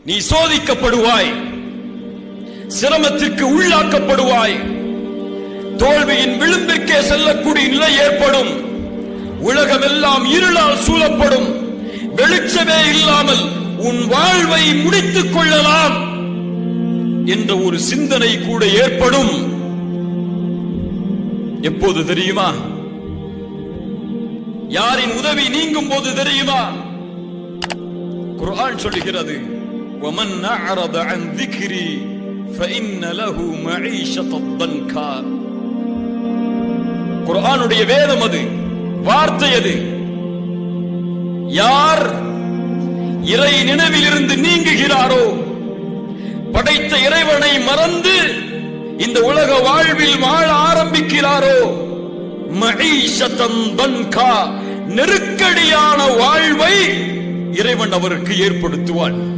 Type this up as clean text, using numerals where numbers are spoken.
நீ சோதிக்கப்படுவாய், சிரமத்திற்கு உள்ளாக்கப்படுவாய், தோல்வியின் விளிம்பிற்கே செல்லக்கூடிய நிலை ஏற்படும். உலகமெல்லாம் இருளால் சூழப்படும். வெளிச்சமே இல்லாமல் உன் வாழ்வை முடித்துக் கொள்ளலாம் என்ற ஒரு சிந்தனை கூட ஏற்படும். எப்போது தெரியுமா? யாரின் உதவி நீங்கும் போது தெரியுமா? குர்ஆன் சொல்லுகிறது, وَمَنْ أَعْرَضَ عَنْ ذِكْرِي فَإِنَّ لَهُ مَعِيشَةً ضَنْكًا. குர்ஆனுடைய வேதம் அது, வார்த்தை அது. யார் இறை நினைவிலிருந்து நீங்குகிறாரோ, படைத்த இறைவனை மறந்து இந்த உலக வாழ்வில் வாழ ஆரம்பிக்கிறாரோ, மஈஷத்தன் தன்கா, நெருக்கடியான வாழ்வை இறைவன் அவருக்கு ஏற்படுத்துவான்.